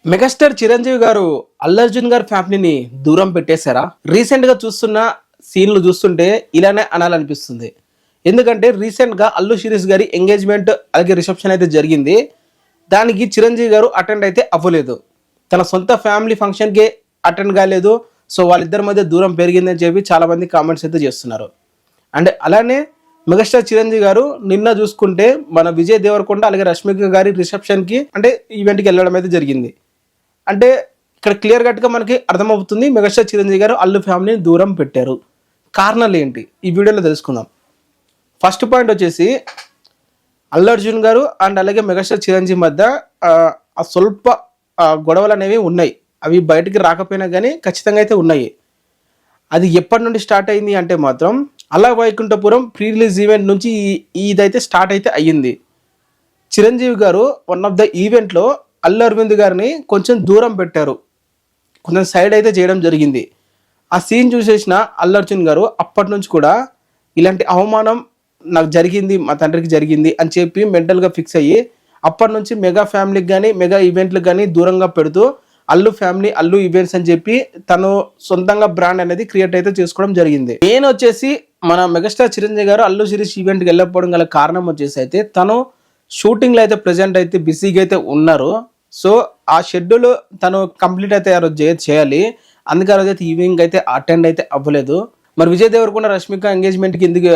Megastar Chiranjeevi గారు అల్లు అర్జున్ గారి ఫ్యామిలీని దూరం పెట్టేశారా? రీసెంట్ గా చూస్తున్న సీన్లు చూస్తుంటే ఇలానే అనాలనిపిస్తుంది. ఎందుకంటే రీసెంట్ గా అల్లు శిరీష్ గారి ఎంగేజ్మెంట్ అలాగే రిసెప్షన్ అయితే జరిగింది. దానికి చిరంజీవి గారు అటెండ్ అయితే అవ్వలేదు. తన సొంత ఫ్యామిలీ ఫంక్షన్ కి అటెండ్ కాలేదు. సో వాళ్ళిద్దరి మధ్య దూరం పెరిగిందని చెప్పి చాలా మంది కామెంట్స్ అయితే చేస్తున్నారు. అండ్ అలానే మెగాస్టార్ చిరంజీవి గారు నిన్న చూసుకుంటే మన విజయ్ దేవరకొండ అలాగే రష్మిక గారి రిసెప్షన్ కి అంటే ఈవెంట్ కి వెళ్ళడం అయితే జరిగింది. అంటే ఇక్కడ క్లియర్ కట్గా మనకి అర్థమవుతుంది మెగాస్టార్ చిరంజీవి గారు అల్లు ఫ్యామిలీని దూరం పెట్టారు. కారణాలు ఏంటి ఈ వీడియోలో తెలుసుకుందాం. ఫస్ట్ పాయింట్ వచ్చేసి అల్లు అర్జున్ గారు అండ్ అలాగే మెగాస్టార్ చిరంజీవి మధ్య స్వల్ప గొడవలు అనేవి ఉన్నాయి. అవి బయటికి రాకపోయినా కానీ ఖచ్చితంగా అయితే ఉన్నాయి. అది ఎప్పటి నుండి స్టార్ట్ అయింది అంటే మాత్రం అలా వైకుంఠపురం ప్రీ రిలీజ్ ఈవెంట్ నుంచి ఇదైతే స్టార్ట్ అయితే అయ్యింది. చిరంజీవి గారు వన్ ఆఫ్ ద ఈవెంట్లో అల్లు అరవింద్ గారిని కొంచెం దూరం పెట్టారు, కొంచెం సైడ్ అయితే చేయడం జరిగింది. ఆ సీన్ చూసేసిన అల్లు అర్జున్ గారు అప్పటి నుంచి కూడా ఇలాంటి అవమానం నాకు జరిగింది, మా తండ్రికి జరిగింది అని చెప్పి మెంటల్గా ఫిక్స్ అయ్యి అప్పటి నుంచి మెగా ఫ్యామిలీకి కానీ మెగా ఈవెంట్లకు కానీ దూరంగా పెడుతూ అల్లు ఫ్యామిలీ అల్లు ఈవెంట్స్ అని చెప్పి తను సొంతంగా బ్రాండ్ అనేది క్రియేట్ అయితే చేసుకోవడం జరిగింది. మెయిన్ వచ్చేసి మన మెగాస్టార్ చిరంజీవి గారు అల్లు శిరీష్ ఈవెంట్కి వెళ్ళకపోవడం గల కారణం వచ్చేసి అయితే తను షూటింగ్లో అయితే ప్రజెంట్ అయితే బిజీగా అయితే ఉన్నారు. సో ఆ షెడ్యూల్ తను కంప్లీట్ అయితే ఆ రోజు చేయాలి. అందుకే ఆ రోజు అయితే ఈవినింగ్ అయితే అటెండ్ అయితే అవ్వలేదు. మరి విజయ్ దేవరకొండ రష్మిక ఎంగేజ్మెంట్కి ఎందుకు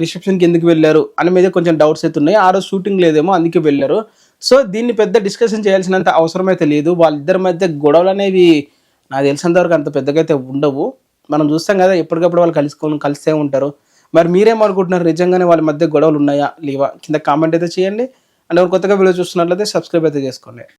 రిసెప్షన్కి ఎందుకు వెళ్ళారు అని మీద కొంచెం డౌట్స్ అయితే ఉన్నాయి. ఆ రోజు షూటింగ్ లేదేమో అందుకే వెళ్ళారు. సో దీన్ని పెద్ద డిస్కషన్ చేయాల్సినంత అవసరం అయితే లేదు. వాళ్ళిద్దరి మధ్య గొడవలు అనేవి నాకు తెలిసినంత వరకు అంత పెద్దగా అయితే ఉండవు. మనం చూస్తాం కదా ఎప్పటికప్పుడు వాళ్ళు కలిసే ఉంటారు. మరి మీరేమనుకుంటున్నారు, నిజంగానే వాళ్ళ మధ్య గొడవలు ఉన్నాయా లేవా? కింద కామెంట్ అయితే చేయండి. అండ్ కొత్తగా వీడియో చూస్తున్నట్లయితే సబ్స్క్రైబ్ అయితే చేసుకోండి.